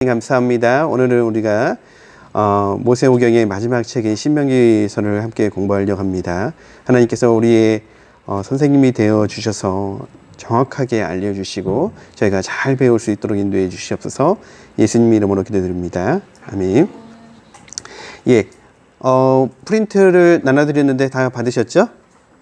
감사합니다. 오늘은 우리가 모세오경의 마지막 책인 신명기서를 함께 공부하려고 합니다. 하나님께서 우리의 선생님이 되어 주셔서 정확하게 알려주시고 저희가 잘 배울 수 있도록 인도해 주시옵소서. 예수님 이름으로 기도드립니다. 아멘. 예, 프린트를 나눠드렸는데 다 받으셨죠?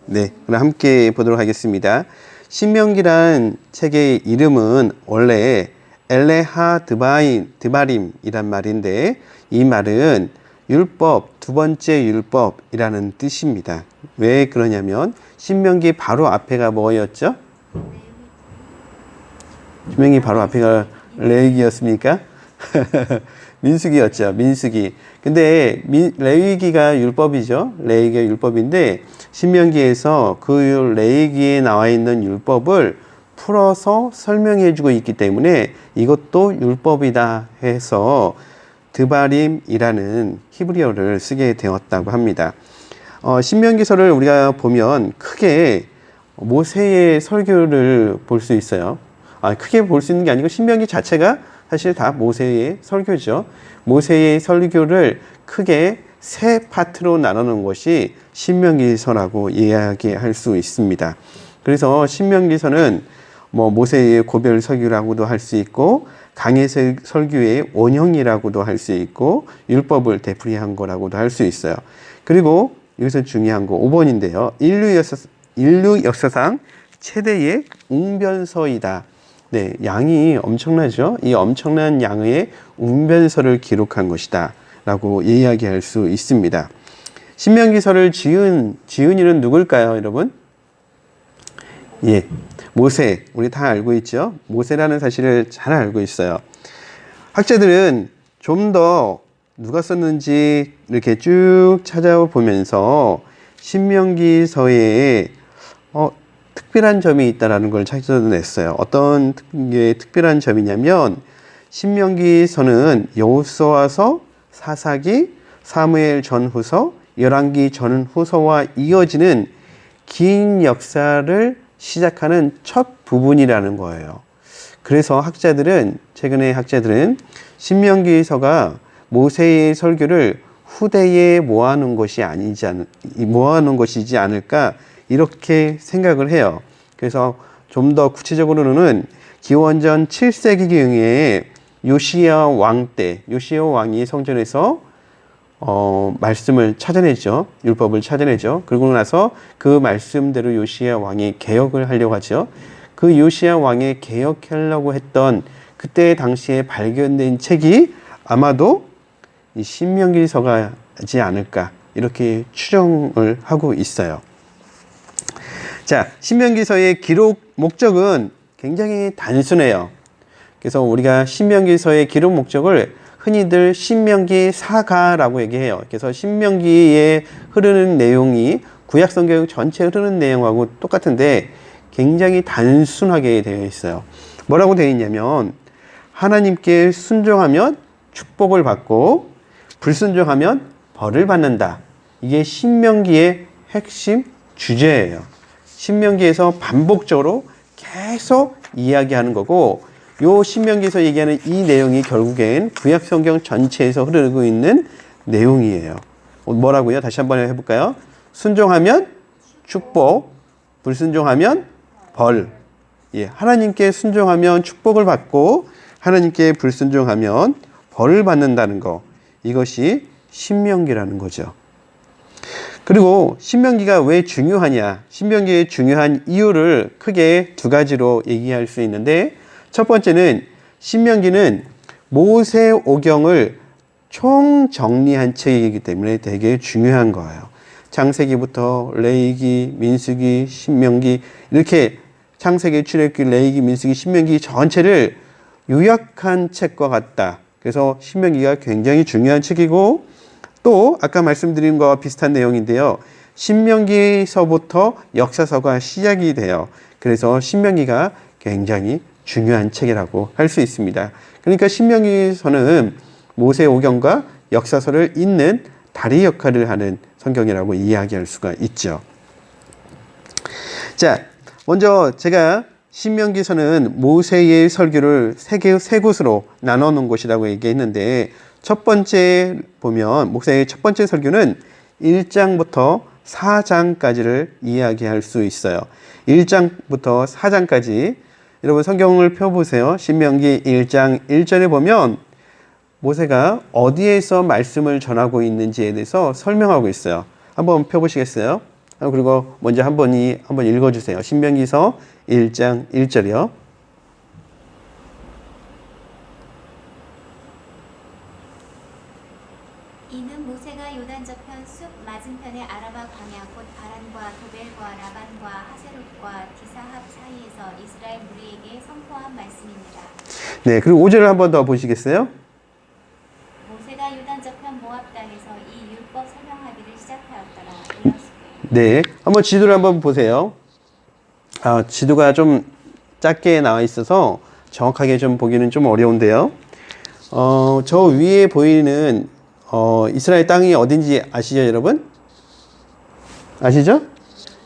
네, 그럼 함께 보도록 하겠습니다. 신명기란 책의 이름은 원래 엘레하 드바림이란 말인데, 이 말은 율법, 두 번째 율법이라는 뜻입니다. 왜 그러냐면 신명기 바로 앞에가 뭐였죠? 신명기 바로 앞에가 레위기였습니까? 민수기였죠. 민수기. 근데 레위기가 율법이죠. 레위기가 율법인데 신명기에서 그 레위기에 나와 있는 율법을 풀어서 설명해 주고 있기 때문에 이것도 율법이다 해서 드바림이라는 히브리어를 쓰게 되었다고 합니다. 신명기서를 우리가 보면 크게 모세의 설교를 볼 수 있어요. 크게 볼 수 있는 게 아니고 신명기 자체가 사실 다 모세의 설교죠. 모세의 설교를 크게 세 파트로 나누는 것이 신명기서라고 이야기할 수 있습니다. 그래서 신명기서는 모세의 고별 설교라고도 할 수 있고, 강해 설교의 원형이라고도 할 수 있고, 율법을 되풀이한 거라고도 할 수 있어요. 그리고 여기서 중요한 거 5번인데요. 인류 역사상 최대의 웅변서이다. 네, 양이 엄청나죠. 이 엄청난 양의 웅변서를 기록한 것이다 라고 이야기할 수 있습니다. 신명기서를 지은 이는 누굴까요, 여러분? 예, 모세. 우리 다 알고 있죠? 모세라는 사실을 잘 알고 있어요. 학자들은 좀 더 누가 썼는지 이렇게 쭉 찾아보면서 신명기서에 특별한 점이 있다는 걸 찾아냈어요. 어떤 게 특별한 점이냐면 신명기서는 여호수아서, 사사기, 사무엘 전후서, 열왕기 전후서와 이어지는 긴 역사를 시작하는 첫 부분이라는 거예요. 그래서 최근의 학자들은 신명기서가 모세의 설교를 후대에 모아놓은 것이지 않을까 이렇게 생각을 해요. 그래서 좀 더 구체적으로는 기원전 7세기경에 요시야 왕 때, 요시야 왕이 성전에서 말씀을 찾아내죠. 율법을 찾아내죠. 그러고 나서 그 말씀대로 요시야 왕이 개혁을 하려고 하죠. 그 요시야 왕이 개혁하려고 했던 그때 당시에 발견된 책이 아마도 이 신명기서가지 않을까 이렇게 추정을 하고 있어요. 자, 신명기서의 기록 목적은 굉장히 단순해요. 그래서 우리가 신명기서의 기록 목적을 흔히들 신명기 사가라고 얘기해요. 그래서 신명기에 흐르는 내용이 구약성경 전체에 흐르는 내용하고 똑같은데 굉장히 단순하게 되어 있어요. 뭐라고 되어 있냐면 하나님께 순종하면 축복을 받고 불순종하면 벌을 받는다. 이게 신명기의 핵심 주제예요. 신명기에서 반복적으로 계속 이야기하는 거고, 요 신명기에서 얘기하는 이 내용이 결국엔 구약성경 전체에서 흐르고 있는 내용이에요. 뭐라고요? 다시 한번 해볼까요? 순종하면 축복, 불순종하면 벌. 예, 하나님께 순종하면 축복을 받고 하나님께 불순종하면 벌을 받는다는 거. 이것이 신명기라는 거죠. 그리고 신명기가 왜 중요하냐? 신명기의 중요한 이유를 크게 두 가지로 얘기할 수 있는데, 첫 번째는 신명기는 모세오경을 총정리한 책이기 때문에 되게 중요한 거예요. 창세기부터 레위기, 민수기, 신명기 이렇게 창세기, 출애굽기, 레위기, 민수기, 신명기 전체를 요약한 책과 같다. 그래서 신명기가 굉장히 중요한 책이고, 또 아까 말씀드린 것과 비슷한 내용인데요. 신명기서부터 역사서가 시작이 돼요. 그래서 신명기가 굉장히 중요한 책이라고 할 수 있습니다. 그러니까 신명기서는 모세오경과 역사서를 잇는 다리 역할을 하는 성경이라고 이야기할 수가 있죠. 자, 먼저 제가 신명기서는 모세의 설교를 세 곳으로 나눠 놓은 곳이라고 얘기했는데, 첫 번째 보면 모세의 첫 번째 설교는 1장부터 4장까지를 이야기할 수 있어요. 1장부터 4장까지 여러분 성경을 펴보세요. 신명기 1장 1절에 보면 모세가 어디에서 말씀을 전하고 있는지에 대해서 설명하고 있어요. 한번 펴보시겠어요? 그리고 먼저 한번 읽어주세요. 신명기서 1장 1절이요. 이는 모세가 요단 저편 숲 맞은편의 아라바 광야 곧 바란과 도벨과 라반과 하세롯과 디사합 사이에서 이스라엘 무리에게 선포한 말씀입니다. 네, 그리고 5절을 한번 더 보시겠어요? 모세가 요단 저편 모압 땅에서 이 율법 설명하기를 시작하였더라. 네, 한번 지도를 한번 보세요. 지도가 좀 작게 나와 있어서 정확하게 좀 보기는 좀 어려운데요. 저 위에 보이는 이스라엘 땅이 어딘지 아시죠, 여러분? 아시죠?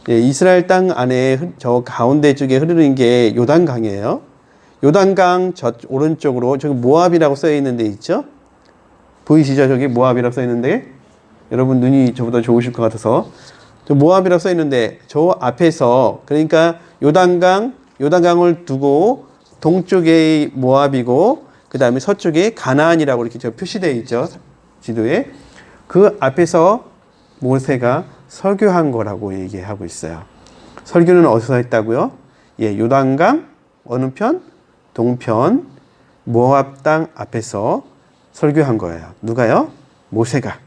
예, 이스라엘 땅 안에 저 가운데 쪽에 흐르는 게 요단강이에요. 요단강 저 오른쪽으로 저기 모압이라고 써 있는 데 있죠? 보이시죠? 저기 모압이라고 써 있는데 여러분 눈이 저보다 좋으실 것 같아서 저 모압이라고 써 있는데 저 앞에서 그러니까 요단강을 두고 동쪽에 모압이고 그 다음에 서쪽에 가나안이라고 이렇게 저 표시되어 있죠. 지도에. 그 앞에서 모세가 설교한 거라고 얘기하고 있어요. 설교는 어디서 했다고요? 예, 요단강 어느 편? 동편 모압 땅 앞에서 설교한 거예요. 누가요? 모세가.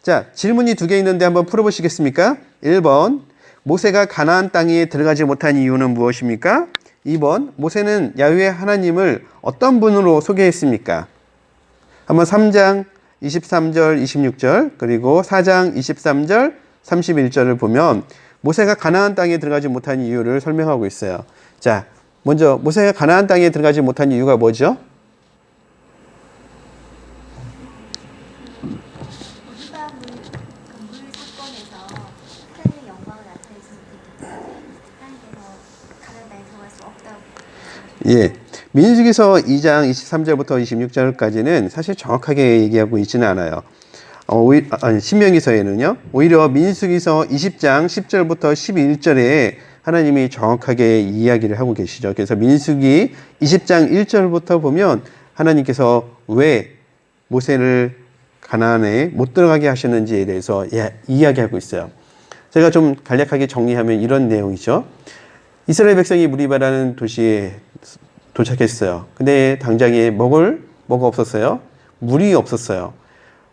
자, 질문이 두 개 있는데 한번 풀어보시겠습니까? 1번, 모세가 가나안 땅에 들어가지 못한 이유는 무엇입니까? 2번, 모세는 야훼 하나님을 어떤 분으로 소개했습니까? 한번 3장 23절, 26절, 그리고 4장 23절, 31절을 보면 모세가 가나안 땅에 들어가지 못한 이유를 설명하고 있어요. 자, 먼저 모세가 가나안 땅에 들어가지 못한 이유가 뭐죠? 예, 민수기서 2장 23절부터 26절까지는 사실 정확하게 얘기하고 있지는 않아요. 신명기서에는요, 오히려 민수기서 20장 10절부터 11절에 하나님이 정확하게 이야기를 하고 계시죠. 그래서 민수기 20장 1절부터 보면 하나님께서 왜 모세를 가나안에 못 들어가게 하셨는지에 대해서 이야기하고 있어요. 제가 좀 간략하게 정리하면 이런 내용이죠. 이스라엘 백성이 무리바라는 도시에 도착했어요. 근데 당장에 먹을 뭐가 없었어요? 물이 없었어요.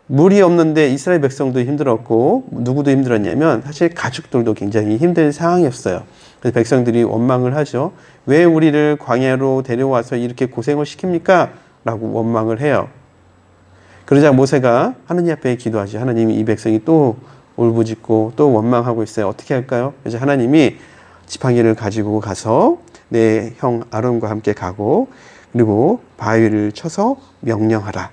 물이 없는데 이스라엘 백성도 힘들었고 누구도 힘들었냐면 사실 가축들도 굉장히 힘든 상황이었어요. 그래서 백성들이 원망을 하죠. 왜 우리를 광야로 데려와서 이렇게 고생을 시킵니까? 라고 원망을 해요. 그러자 모세가 하느님 앞에 기도하죠. 하나님이 이 백성이 또 울부짖고 또 원망하고 있어요. 어떻게 할까요? 그래서 하나님이 지팡이를 가지고 가서 내 형 아론과 함께 가고 그리고 바위를 쳐서 명령하라.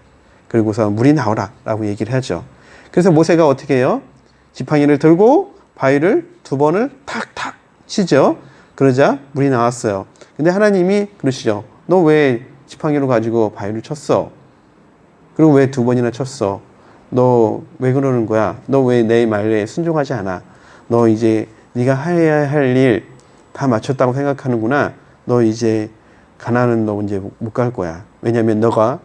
그리고서 물이 나오라 라고 얘기를 하죠. 그래서 모세가 어떻게 해요? 지팡이를 들고 바위를 2번을 탁탁 치죠. 그러자 물이 나왔어요. 근데 하나님이 그러시죠. 너 왜 지팡이로 가지고 바위를 쳤어? 그리고 왜 2번이나 쳤어? 너 왜 그러는 거야? 너 왜 내 말에 순종하지 않아? 너 이제 네가 해야 할 일 다 마쳤다고 생각하는구나. 너 이제 가나안은 너 이제 못 갈 거야. 왜냐하면 너가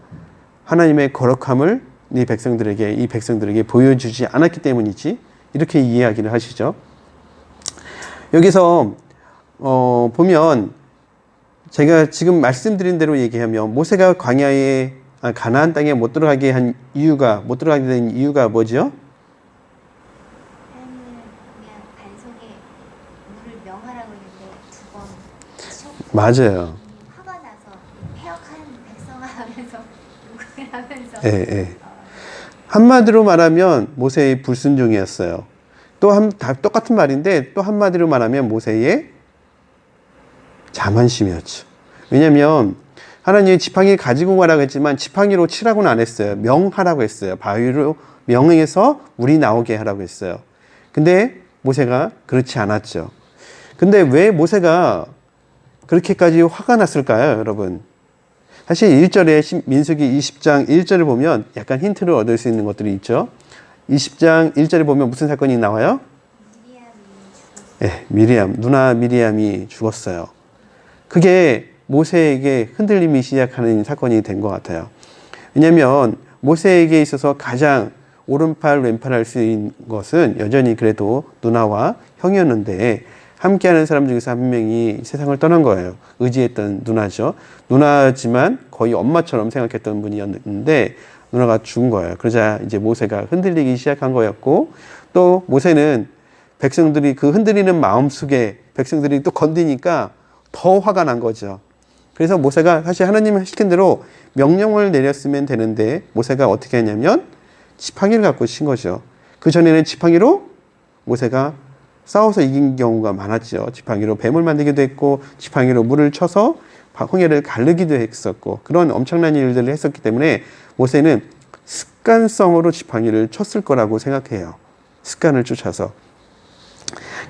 하나님의 거룩함을 이 백성들에게 보여주지 않았기 때문이지. 이렇게 이야기를 하시죠. 여기서 보면 제가 지금 말씀드린 대로 얘기하면 모세가 가나안 땅에 못 들어가게 된 이유가 뭐죠? 맞아요. 화가 나서 폐역한 백성아 하면서 욕을 하면서 예. 한마디로 말하면 모세의 불순종이었어요. 다 똑같은 말인데 또 한마디로 말하면 모세의 자만심이었죠. 왜냐하면 하나님이 지팡이 가지고 가라고 했지만 지팡이로 치라고는 안 했어요. 명하라고 했어요. 바위로 명해서 물이 나오게 하라고 했어요. 근데 모세가 그렇지 않았죠. 근데 왜 모세가 그렇게까지 화가 났을까요, 여러분? 사실 1절에 민수기 20장 1절을 보면 약간 힌트를 얻을 수 있는 것들이 있죠. 20장 1절에 보면 무슨 사건이 나와요? 미리암, 누나 미리암이 죽었어요. 그게 모세에게 흔들림이 시작하는 사건이 된 것 같아요. 왜냐하면 모세에게 있어서 가장 오른팔 왼팔 할 수 있는 것은 여전히 그래도 누나와 형이었는데 함께하는 사람 중에서 한 명이 세상을 떠난 거예요. 의지했던 누나죠. 누나지만 거의 엄마처럼 생각했던 분이었는데 누나가 죽은 거예요. 그러자 이제 모세가 흔들리기 시작한 거였고, 또 모세는 백성들이 그 흔들리는 마음속에 백성들이 또 건드니까 더 화가 난 거죠. 그래서 모세가 사실 하나님이 시킨 대로 명령을 내렸으면 되는데 모세가 어떻게 했냐면 지팡이를 갖고 친 거죠. 그 전에는 지팡이로 모세가 싸워서 이긴 경우가 많았죠. 지팡이로 뱀을 만들기도 했고 지팡이로 물을 쳐서 홍해를 가르기도 했었고 그런 엄청난 일들을 했었기 때문에 모세는 습관성으로 지팡이를 쳤을 거라고 생각해요. 습관을 쫓아서.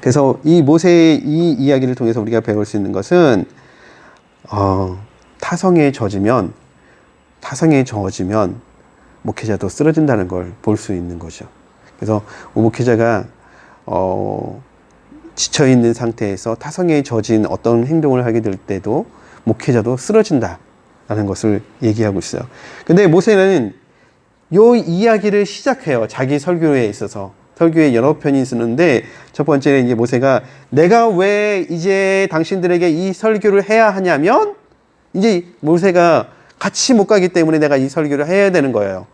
그래서 이 모세의 이 이야기를 통해서 우리가 배울 수 있는 것은 타성에 젖으면 목회자도 쓰러진다는 걸 볼 수 있는 거죠. 그래서 목회자가 지쳐있는 상태에서 타성에 젖은 어떤 행동을 하게 될 때도 목회자도 쓰러진다라는 것을 얘기하고 있어요. 근데 모세는 이 이야기를 시작해요. 자기 설교에 있어서. 설교에 여러 편이 쓰는데 첫 번째는 이제 모세가 내가 왜 이제 당신들에게 이 설교를 해야 하냐면 이제 모세가 같이 못 가기 때문에 내가 이 설교를 해야 되는 거예요.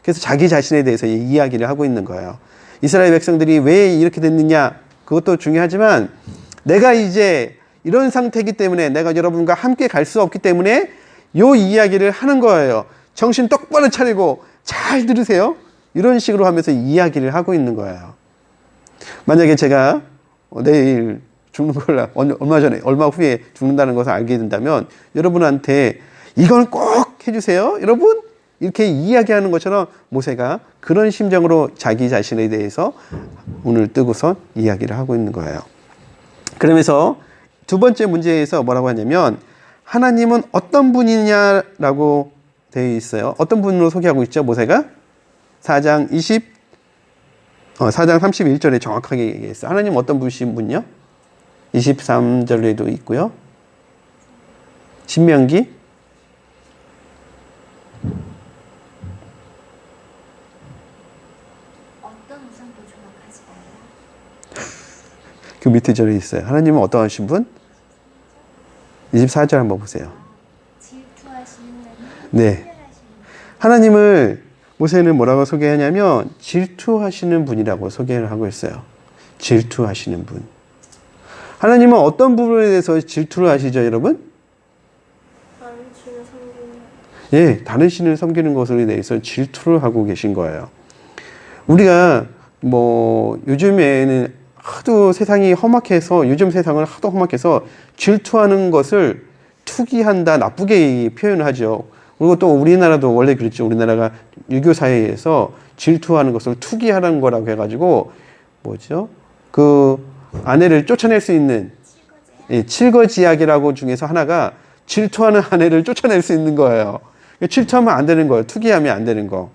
그래서 자기 자신에 대해서 이야기를 하고 있는 거예요. 이스라엘 백성들이 왜 이렇게 됐느냐 그것도 중요하지만 내가 이제 이런 상태이기 때문에 내가 여러분과 함께 갈 수 없기 때문에 이 이야기를 하는 거예요. 정신 똑바로 차리고 잘 들으세요. 이런 식으로 하면서 이야기를 하고 있는 거예요. 만약에 제가 내일 죽는 걸 얼마 후에 죽는다는 것을 알게 된다면 여러분한테 이걸 꼭 해주세요. 여러분 이렇게 이야기하는 것처럼 모세가 그런 심정으로 자기 자신에 대해서 눈을 뜨고서 이야기를 하고 있는 거예요. 그러면서 두 번째 문제에서 뭐라고 하냐면 하나님은 어떤 분이냐라고 되어 있어요. 어떤 분으로 소개하고 있죠, 모세가? 4장 31절에 정확하게 얘기했어요. 하나님 어떤 분이신 분이요? 23절에도 있고요. 신명기 어떤 우상도 조각하지 말라. 그 밑에 절에 있어요. 하나님은 어떠하신 분? 24절 한번 보세요. 질투하시는 하나님, 네. 특별하시는 하나님을 모세는 뭐라고 소개하냐면 질투하시는 분이라고 소개를 하고 있어요. 질투하시는 분. 하나님은 어떤 부분에 대해서 질투를 하시죠, 여러분? 다른 신을 섬기는 예, 다른 신을 섬기는 것에 대해서 질투를 하고 계신 거예요. 우리가 요즘에는 하도 세상이 험악해서 요즘 세상을 하도 험악해서 질투하는 것을 투기한다, 나쁘게 표현을 하죠. 그리고 또 우리나라도 원래 그랬죠. 우리나라가 유교 사회에서 질투하는 것을 투기하는 거라고 해가지고 그 아내를 쫓아낼 수 있는 칠거지약이라고 중에서 하나가 질투하는 아내를 쫓아낼 수 있는 거예요. 질투하면 안 되는 거예요. 투기하면 안 되는 거.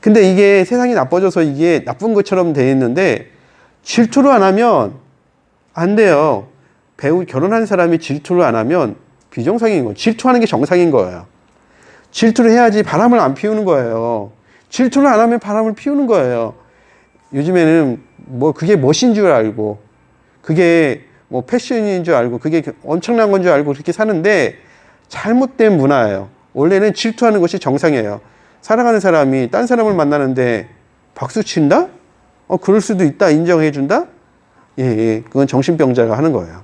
근데 이게 세상이 나빠져서 이게 나쁜 것처럼 돼 있는데 질투를 안 하면 안 돼요. 결혼한 사람이 질투를 안 하면 비정상인 거예요. 질투하는 게 정상인 거예요. 질투를 해야지 바람을 안 피우는 거예요. 질투를 안 하면 바람을 피우는 거예요. 요즘에는 그게 멋인 줄 알고 그게 패션인 줄 알고 그게 엄청난 건 줄 알고 그렇게 사는데 잘못된 문화예요. 원래는 질투하는 것이 정상이에요. 사랑하는 사람이 딴 사람을 만나는데 박수 친다? 그럴 수도 있다. 인정해 준다? 예, 그건 정신병자가 하는 거예요.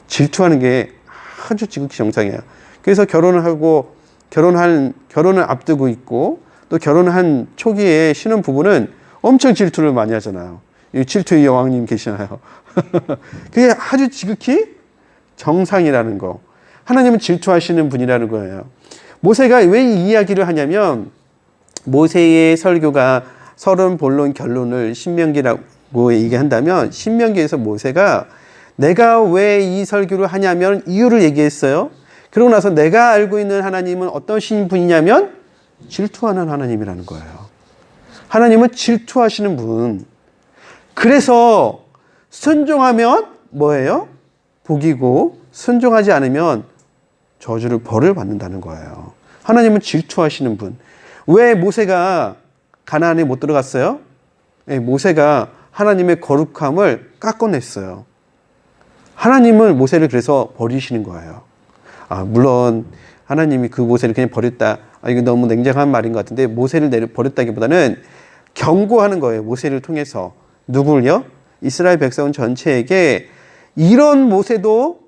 질투하는 게 아주 지극히 정상이에요. 그래서 결혼을 앞두고 있고 또 결혼한 초기에 신혼 부부는 엄청 질투를 많이 하잖아요. 질투의 여왕님 계시나요? 그게 아주 지극히 정상이라는 거. 하나님은 질투하시는 분이라는 거예요. 모세가 왜 이 이야기를 하냐면 모세의 설교가 서론, 본론, 결론을 신명기라고 얘기한다면 신명기에서 모세가 내가 왜 이 설교를 하냐면 이유를 얘기했어요. 그러고 나서 내가 알고 있는 하나님은 어떤 분이냐면 질투하는 하나님이라는 거예요. 하나님은 질투하시는 분. 그래서 순종하면 뭐예요? 복이고 순종하지 않으면 저주를 벌을 받는다는 거예요. 하나님은 질투하시는 분. 왜 모세가 가나안에 못 들어갔어요? 모세가 하나님의 거룩함을 깎아냈어요. 하나님은 모세를 그래서 버리시는 거예요. 물론 하나님이 그 모세를 그냥 버렸다. 이거 너무 냉정한 말인 것 같은데 모세를 버렸다기보다는 경고하는 거예요. 모세를 통해서. 누구를요? 이스라엘 백성 전체에게 이런 모세도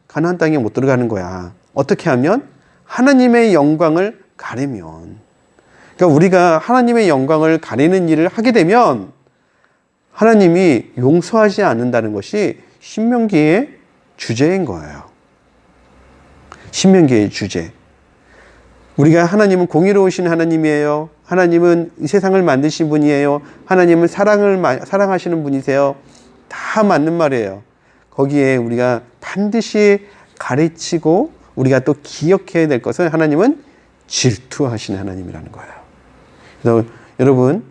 가나안 땅에 못 들어가는 거야. 어떻게 하면? 하나님의 영광을 가리면. 그러니까 우리가 하나님의 영광을 가리는 일을 하게 되면 하나님이 용서하지 않는다는 것이 신명기의 주제인 거예요. 신명기의 주제. 우리가 하나님은 공의로우신 하나님이에요. 하나님은 이 세상을 만드신 분이에요. 하나님은 사랑하시는 분이세요. 다 맞는 말이에요. 거기에 우리가 반드시 가르치고 우리가 또 기억해야 될 것은 하나님은 질투하시는 하나님이라는 거예요. 그래서 여러분,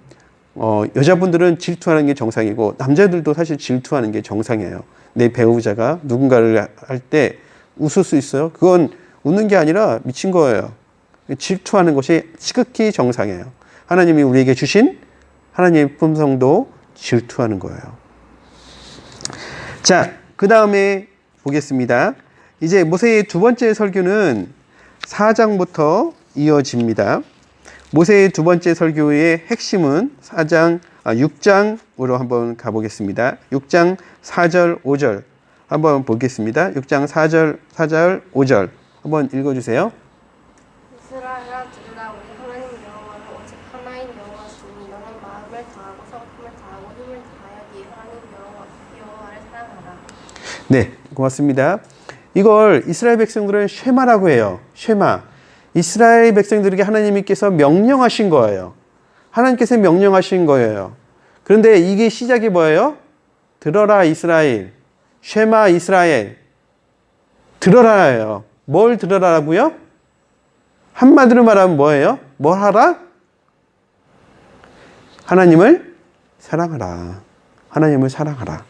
여자분들은 질투하는 게 정상이고 남자들도 사실 질투하는 게 정상이에요. 내 배우자가 누군가를 할 때 웃을 수 있어요. 그건 웃는 게 아니라 미친 거예요. 질투하는 것이 지극히 정상이에요. 하나님이 우리에게 주신 하나님의 품성도 질투하는 거예요. 자, 그 다음에 보겠습니다. 이제 모세의 두 번째 설교는 4장부터 이어집니다. 모세의 두 번째 설교의 핵심은 6장으로 한번 가보겠습니다. 6장 4절, 5절 한번 보겠습니다. 6장 4절, 5절 한번 읽어주세요. 이스라엘아 들으라. 우리 하나님 여호와는 오직 하나인 여호와시니 너는 마음을 다하고 성품을 다하고 힘을 다하여 네 하나님 여호와를 사랑하라. 네, 고맙습니다. 이걸 이스라엘 백성들은 쉐마라고 해요. 쉐마. 이스라엘 백성들에게 하나님께서 명령하신 거예요. 하나님께서 명령하신 거예요. 그런데 이게 시작이 뭐예요? 들어라 이스라엘. 쉐마 이스라엘. 들어라예요. 뭘 들어라라고요? 한마디로 말하면 뭐예요? 뭘 하라? 하나님을 사랑하라. 하나님을 사랑하라.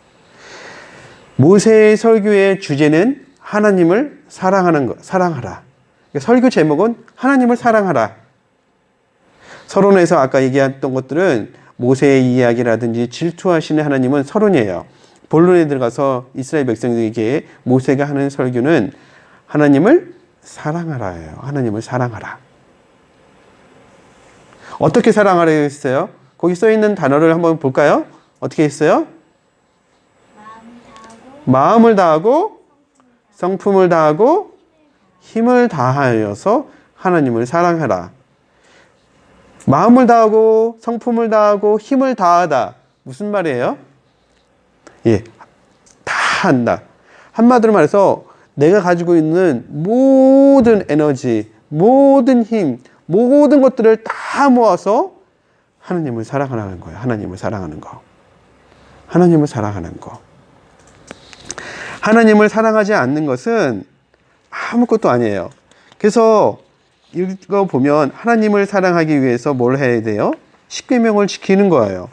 모세의 설교의 주제는 하나님을 사랑하는 것, 사랑하라. 설교 제목은 하나님을 사랑하라. 서론에서 아까 얘기했던 것들은 모세의 이야기라든지 질투하시는 하나님은 서론이에요. 본론에 들어가서 이스라엘 백성들에게 모세가 하는 설교는 하나님을 사랑하라예요. 하나님을 사랑하라. 어떻게 사랑하라 했어요? 거기 써 있는 단어를 한번 볼까요? 어떻게 했어요? 마음을 다하고 성품을 다하고 힘을 다하여서 하나님을 사랑하라. 마음을 다하고 성품을 다하고 힘을 다하다. 무슨 말이에요? 다 한다. 한마디로 말해서 내가 가지고 있는 모든 에너지, 모든 힘, 모든 것들을 다 모아서 하나님을 사랑하는 거예요. 하나님을 사랑하는 거. 하나님을 사랑하는 거. 하나님을 사랑하지 않는 것은 아무것도 아니에요. 그래서 읽어보면 하나님을 사랑하기 위해서 뭘 해야 돼요? 십계명을 지키는 거예요.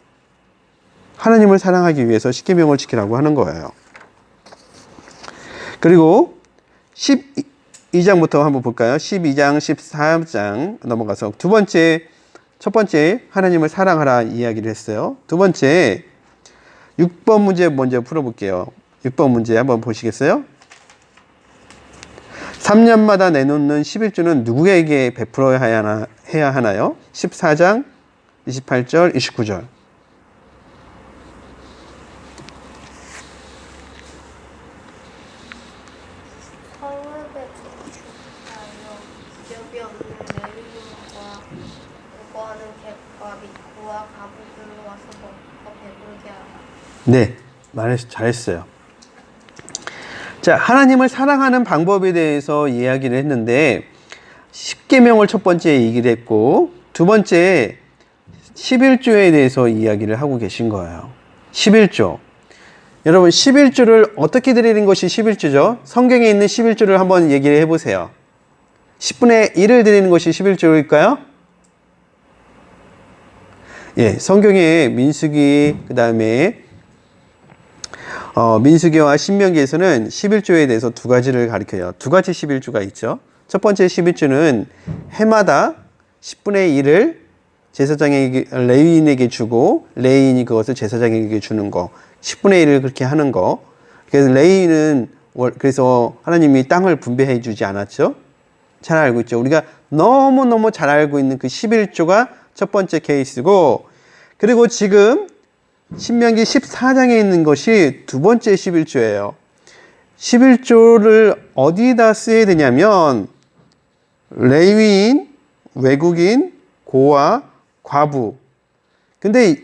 하나님을 사랑하기 위해서 십계명을 지키라고 하는 거예요. 그리고 12장부터 한번 볼까요? 12장, 13장 넘어가서 첫 번째 하나님을 사랑하라 이야기를 했어요. 두 번째 6번 문제 먼저 풀어볼게요. 6번 문제 한번 보시겠어요? 3년마다 내놓는 11조는 누구에게 베풀어야 하나요? 14장, 28절, 29절. 성읍에 주하여 기업이 없는 레위인과 요구하는 객과 미꾸와 가부들로 와서 먹고 배부르게 하라. 네, 잘했어요. 자, 하나님을 사랑하는 방법에 대해서 이야기를 했는데 10계명을 첫 번째 얘기를 했고 두 번째 11조에 대해서 이야기를 하고 계신 거예요. 11조. 여러분 11조를 어떻게 드리는 것이 11조죠? 성경에 있는 11조를 한번 얘기를 해보세요. 10분의 1을 드리는 것이 11조일까요? 예, 성경에 민수기, 그 다음에 민수기와 신명기에서는 11조에 대해서 두 가지를 가리켜요. 두 가지 11조가 있죠. 첫 번째 11조는 해마다 10분의 1을 제사장에게, 레위인에게 주고 레위인이 그것을 제사장에게 주는 거. 10분의 1을 그렇게 하는 거. 그래서 레위인은 그래서 하나님이 땅을 분배해 주지 않았죠. 잘 알고 있죠. 우리가 너무너무 잘 알고 있는 그 11조가 첫 번째 케이스고, 그리고 지금 신명기 14장에 있는 것이 두 번째 11조예요. 11조를 어디다 써야 되냐면 레위인, 외국인, 고아, 과부. 근데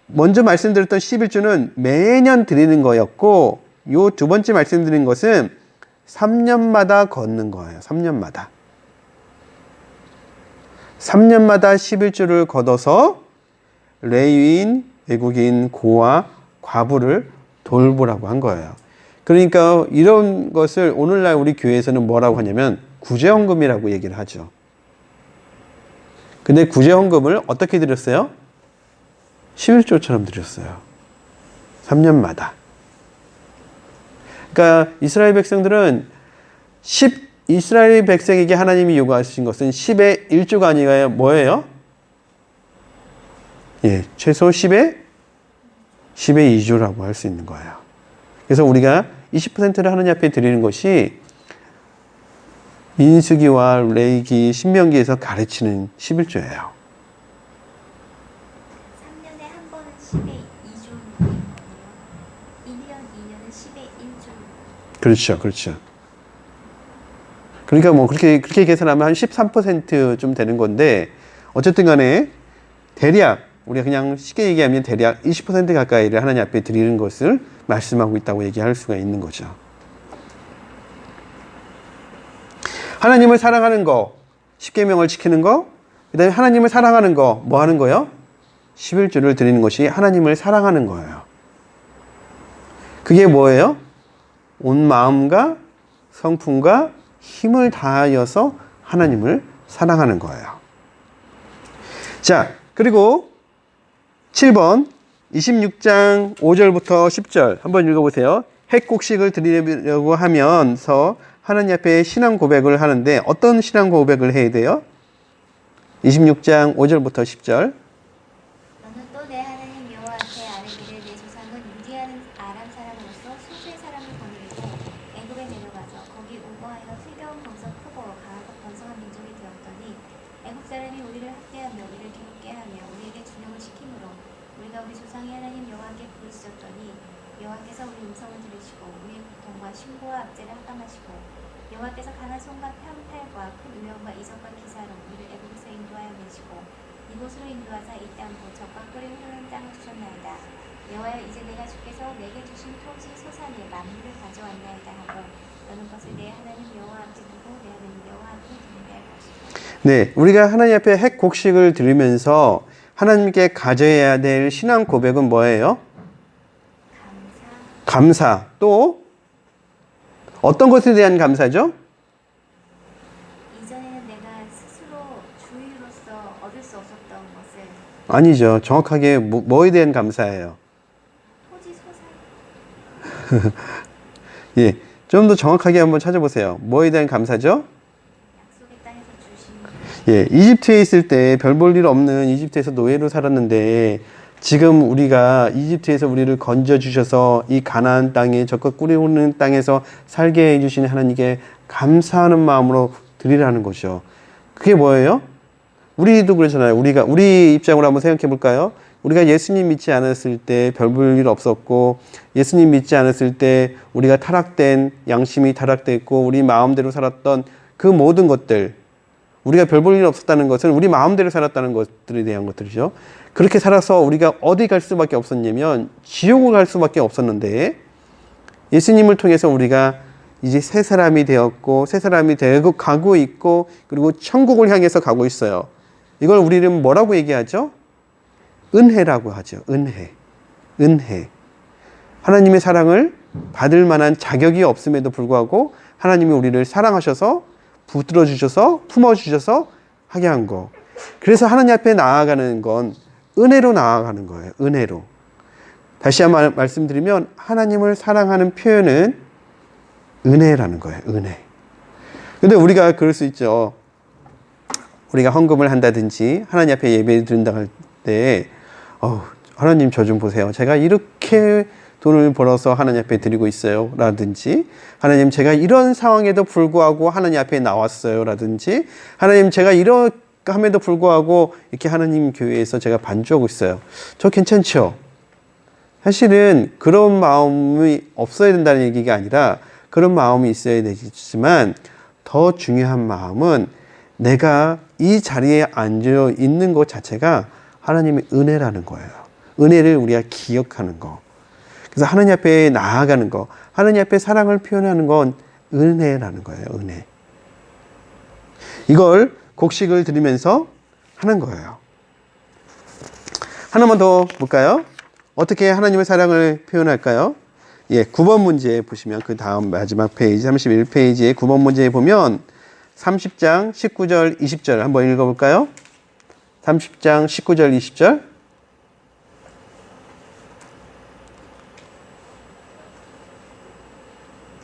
먼저 말씀드렸던 11조는 매년 드리는 거였고, 요 두 번째 말씀드린 것은 3년마다 걷는 거예요. 3년마다. 3년마다 11조를 걷어서 레위인, 외국인, 고아, 과부를 돌보라고 한 거예요. 그러니까 이런 것을 오늘날 우리 교회에서는 뭐라고 하냐면 구제헌금이라고 얘기를 하죠. 근데 구제헌금을 어떻게 드렸어요? 11조처럼 드렸어요. 3년마다. 그러니까 이스라엘 백성들은 이스라엘 백성에게 하나님이 요구하신 것은 10의 1조가 아니라 뭐예요? 예, 최소 10의 2조라고 할 수 있는 거예요. 그래서 우리가 20%를 하나님 앞에 드리는 것이 민수기와 레위기, 신명기에서 가르치는 11조예요. 3년에 한 번은 10의 2조인 거예요. 2년은 10의 1조. 그렇죠, 그렇죠. 그러니까 뭐 그렇게 계산하면 한 13%좀 되는 건데, 어쨌든 간에 대략 우리가 그냥 쉽게 얘기하면 대략 20% 가까이를 하나님 앞에 드리는 것을 말씀하고 있다고 얘기할 수가 있는 거죠. 하나님을 사랑하는 거, 십계명을 지키는 거, 그 다음에 하나님을 사랑하는 거, 뭐 하는 거요? 11조를 드리는 것이 하나님을 사랑하는 거예요. 그게 뭐예요? 온 마음과 성품과 힘을 다하여서 하나님을 사랑하는 거예요. 자, 그리고 7번 26장 5절부터 10절 한번 읽어보세요. 핵곡식을 드리려고 하면서 하나님 앞에 신앙 고백을 하는데 어떤 신앙 고백을 해야 돼요? 26장 5절부터 10절. 너는 또 내 하나님 여호와 앞에 아뢰기를 내 조상은 미디안 아람 사람으로서 수수의 사람을 거느리고 애굽에 내려가서 거기 우거하여 슬겨운 검성 크고 강하고 번성한 민족이 되었더니 애굽 사람이 우리를 학대하며 우리를 괴롭게 하며 우리에게 준영을 시키므로 우리가 우리 조상의 하나님 여호와께 부르짖었더니 여호와께서 우리 음성을 들으시고 우리의 고통과 신고와 압제를 합감하시고 여호와께서 강한 손과 편팔과 큰 유명과 이적과 기사로 우리를 애굽에서 인도하여 내시고 이곳으로 인도하사 이 땅 곧 적과 꿀이 흐르는 땅을 주셨나이다. 여호와여 이제 내가 주께서 내게 주신 토지 소산의 만물을 가져왔나이다 하고 너는 것을 내 하나님 여호와 앞에 두고 내 하나님 여호와 앞에 등대할 것이다. 네, 우리가 하나님 앞에 핵곡식을 드리면서 하나님께 가져야 될 신앙 고백은 뭐예요? 감사. 또 어떤 것에 대한 감사죠? 이전에는 내가 스스로 주의로서 얻을 수 없었던 것을 아니죠. 정확하게 뭐에 대한 감사예요? 토지 소산 예, 좀 더 정확하게 한번 찾아보세요. 뭐에 대한 감사죠? 약속의 땅에서 주신 예, 이집트에 있을 때 별 볼 일 없는 이집트에서 노예로 살았는데 지금 우리가 이집트에서 우리를 건져주셔서 이 가나안 땅에 젖과 꿀이 흐르는 땅에서 살게 해주신 하나님께 감사하는 마음으로 드리라는 거죠. 그게 뭐예요? 우리도 그러잖아요. 우리 입장으로 한번 생각해 볼까요? 우리가 예수님 믿지 않았을 때 별 볼 일 없었고, 예수님 믿지 않았을 때 우리가 타락된, 양심이 타락됐고, 우리 마음대로 살았던 그 모든 것들, 우리가 별 볼 일 없었다는 것은 우리 마음대로 살았다는 것들에 대한 것들이죠. 그렇게 살아서 우리가 어디 갈 수밖에 없었냐면 지옥을 갈 수밖에 없었는데, 예수님을 통해서 우리가 이제 새 사람이 되었고, 새 사람이 되고 가고 있고, 그리고 천국을 향해서 가고 있어요. 이걸 우리는 뭐라고 얘기하죠? 은혜라고 하죠. 은혜. 하나님의 사랑을 받을 만한 자격이 없음에도 불구하고 하나님이 우리를 사랑하셔서 붙들어 주셔서 품어 주셔서 하게 한 거. 그래서 하나님 앞에 나아가는 건 은혜로 나아가는 거예요. 은혜로. 다시 한번 말씀드리면 하나님을 사랑하는 표현은 은혜라는 거예요. 은혜. 근데 우리가 그럴 수 있죠. 우리가 헌금을 한다든지 하나님 앞에 예배를 드린다고 할 때 하나님 저 좀 보세요. 제가 이렇게 돈을 벌어서 하나님 앞에 드리고 있어요. 라든지 하나님 제가 이런 상황에도 불구하고 하나님 앞에 나왔어요. 라든지 하나님 제가 이렇게 함에도 불구하고 이렇게 하나님 교회에서 제가 반주하고 있어요. 저 괜찮죠? 사실은 그런 마음이 없어야 된다는 얘기가 아니라 그런 마음이 있어야 되지만 더 중요한 마음은 내가 이 자리에 앉아 있는 것 자체가 하나님의 은혜라는 거예요. 은혜를 우리가 기억하는 거. 그래서 하나님 앞에 나아가는 거, 하나님 앞에 사랑을 표현하는 건 은혜라는 거예요. 은혜. 이걸 곡식을 드리면서 하는 거예요. 하나만 더 볼까요? 어떻게 하나님의 사랑을 표현할까요? 9번 문제 보시면 그 다음 마지막 페이지 31페이지에 9번 문제에 보면 30장 19절 20절 한번 읽어볼까요? 30장 19절 20절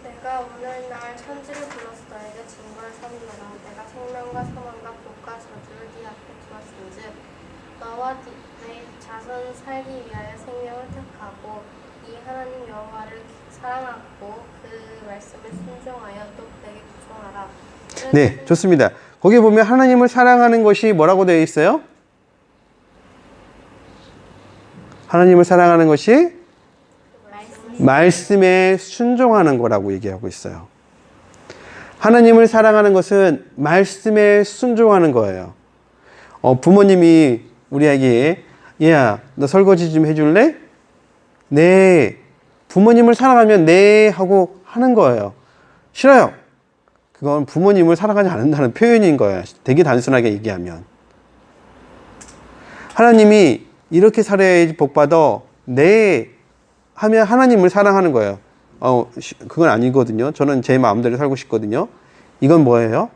내가 오늘날 천지를 불러서 너에게 증거를 삼노라. 내가 생명과 사망과 복과 저주를 네 앞에 두었은즉 너와 네 자손 살기 위하여 생명을 택하고 네 하나님 여호와를 사랑하고 그 말씀을 순종하여 또 그에게 구종하라. 네, 좋습니다. 거기 보면 하나님을 사랑하는 것이 뭐라고 되어 있어요? 하나님을 사랑하는 것이 말씀에 순종하는 거라고 얘기하고 있어요. 하나님을 사랑하는 것은 말씀에 순종하는 거예요. 부모님이 우리에게 얘야, 너 설거지 좀 해줄래? 네. 부모님을 사랑하면 네 하고 하는 거예요. 싫어요. 그건 부모님을 사랑하지 않는다는 표현인 거예요. 되게 단순하게 얘기하면. 하나님이 이렇게 살아야지 복받아. 네. 하면 하나님을 사랑하는 거예요. 그건 아니거든요. 저는 제 마음대로 살고 싶거든요. 이건 뭐예요?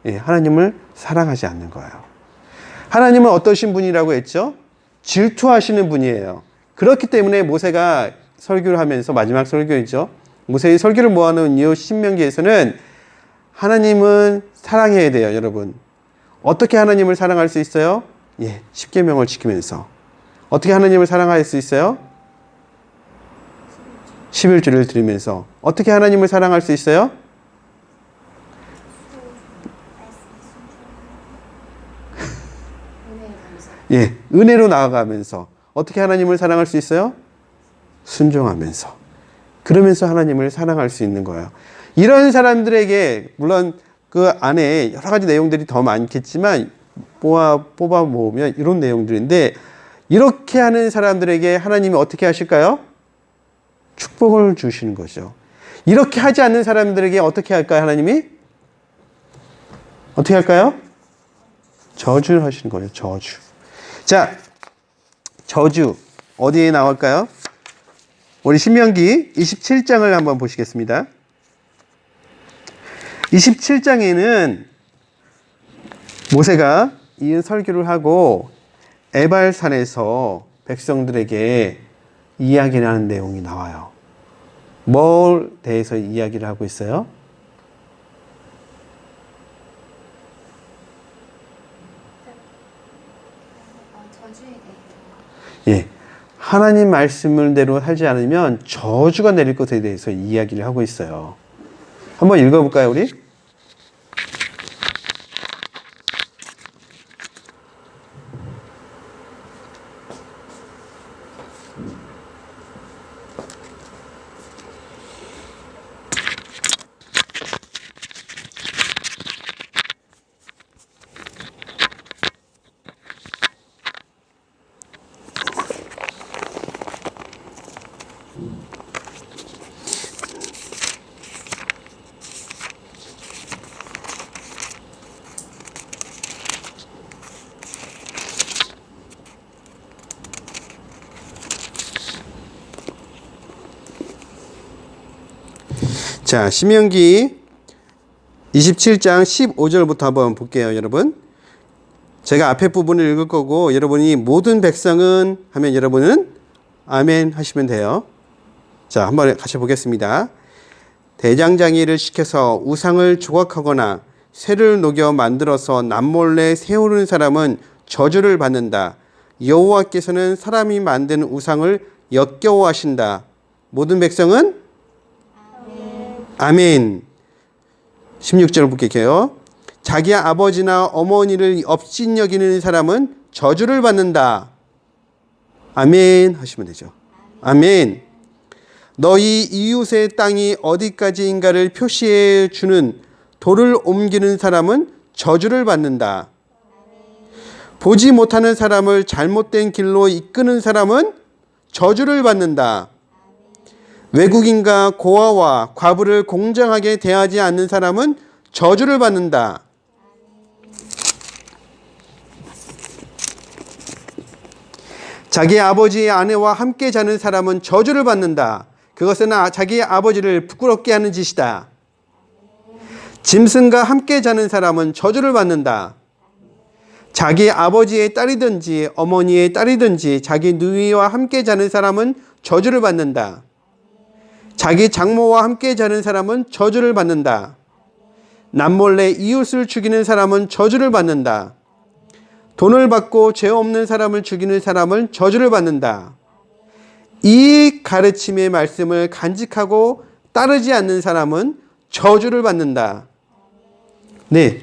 하나님을 사랑하지 않는 거예요. 하나님은 어떠신 분이라고 했죠? 질투하시는 분이에요. 그렇기 때문에 모세가 설교를 하면서 마지막 설교이죠. 모세의 설교를 모아놓은 이후 신명기에서는 하나님은 사랑해야 돼요, 여러분. 어떻게 하나님을 사랑할 수 있어요? 십계명을 지키면서. 어떻게 하나님을 사랑할 수 있어요? 11주를 드리면서. 어떻게 하나님을 사랑할 수 있어요? 은혜로 나아가면서. 어떻게 하나님을 사랑할 수 있어요? 순종하면서. 그러면서 하나님을 사랑할 수 있는 거예요. 이런 사람들에게 물론 그 안에 여러 가지 내용들이 더 많겠지만 뽑아 모으면 이런 내용들인데, 이렇게 하는 사람들에게 하나님이 어떻게 하실까요? 축복을 주시는 거죠. 이렇게 하지 않는 사람들에게 어떻게 할까요? 하나님이 어떻게 할까요? 저주를 하시는 거예요. 저주. 자, 저주 어디에 나올까요? 우리 신명기 27장을 한번 보시겠습니다. 27장에는 모세가 이 설교를 하고 에발산에서 백성들에게 이야기를 하는 내용이 나와요. 뭘 대해서 이야기를 하고 있어요? 저주에 대해서. 하나님 말씀대로 하지 않으면 저주가 내릴 것에 대해서 이야기를 하고 있어요. 한번 읽어볼까요, 우리? 자, 신명기 27장 15절부터 한번 볼게요, 여러분. 제가 앞에 부분을 읽을 거고 여러분이 모든 백성은 하면 여러분은 아멘 하시면 돼요. 자, 한번 같이 보겠습니다. 대장장이를 시켜서 우상을 조각하거나 쇠를 녹여 만들어서 남몰래 세우는 사람은 저주를 받는다. 여호와께서는 사람이 만든 우상을 역겨워하신다. 모든 백성은 아멘. 16절 볼게요. 자기 아버지나 어머니를 업신여기는 사람은 저주를 받는다. 아멘 하시면 되죠. 아멘. 너희 이웃의 땅이 어디까지인가를 표시해 주는 돌을 옮기는 사람은 저주를 받는다. 보지 못하는 사람을 잘못된 길로 이끄는 사람은 저주를 받는다. 외국인과 고아와 과부를 공정하게 대하지 않는 사람은 저주를 받는다. 자기 아버지의 아내와 함께 자는 사람은 저주를 받는다. 그것은 자기 아버지를 부끄럽게 하는 짓이다. 짐승과 함께 자는 사람은 저주를 받는다. 자기 아버지의 딸이든지 어머니의 딸이든지 자기 누이와 함께 자는 사람은 저주를 받는다. 자기 장모와 함께 자는 사람은 저주를 받는다. 남몰래 이웃을 죽이는 사람은 저주를 받는다. 돈을 받고 죄 없는 사람을 죽이는 사람은 저주를 받는다. 이 가르침의 말씀을 간직하고 따르지 않는 사람은 저주를 받는다. 네,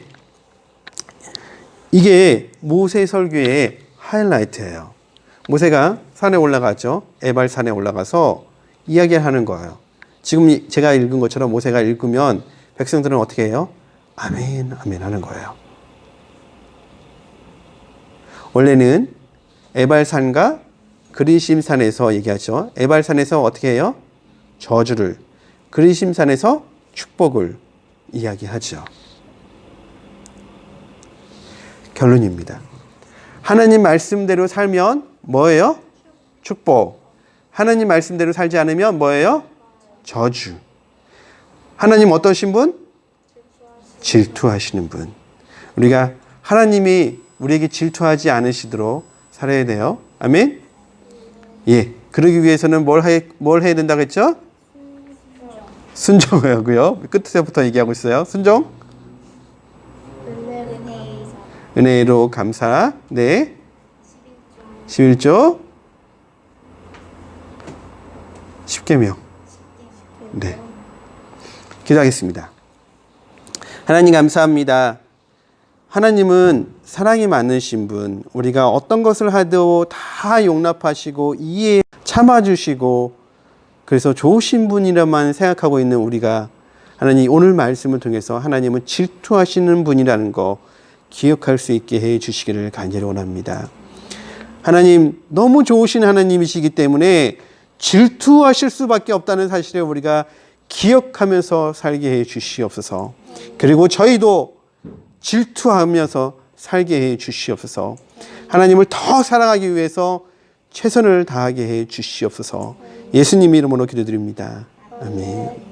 이게 모세 설교의 하이라이트예요. 모세가 산에 올라갔죠. 에발 산에 올라가서 이야기하는 거예요. 지금 제가 읽은 것처럼 모세가 읽으면 백성들은 어떻게 해요? 아멘, 아멘 하는 거예요. 원래는 에발산과 그리심산에서 얘기하죠. 에발산에서 어떻게 해요? 저주를, 그리심산에서 축복을 이야기하죠. 결론입니다. 하나님 말씀대로 살면 뭐예요? 축복. 하나님 말씀대로 살지 않으면 뭐예요? 저주. 하나님 어떠신 분? 질투하시는 분. 우리가 하나님이 우리에게 질투하지 않으시도록 살아야 돼요. 아멘? 예. 그러기 위해서는 뭘 해야 된다고 했죠? 순종하고요. 끝에서부터 얘기하고 있어요. 순종? 은혜로 감사. 네. 11조. 10계명. 네. 기도하겠습니다. 하나님 감사합니다. 하나님은 사랑이 많으신 분, 우리가 어떤 것을 하도 다 용납하시고 이해 참아주시고 그래서 좋으신 분이라만 생각하고 있는 우리가 하나님 오늘 말씀을 통해서 하나님은 질투하시는 분이라는 거 기억할 수 있게 해 주시기를 간절히 원합니다. 하나님 너무 좋으신 하나님이시기 때문에 질투하실 수밖에 없다는 사실을 우리가 기억하면서 살게 해 주시옵소서. 그리고 저희도 질투하면서 살게 해 주시옵소서. 하나님을 더 사랑하기 위해서 최선을 다하게 해 주시옵소서. 예수님 이름으로 기도드립니다. 아멘.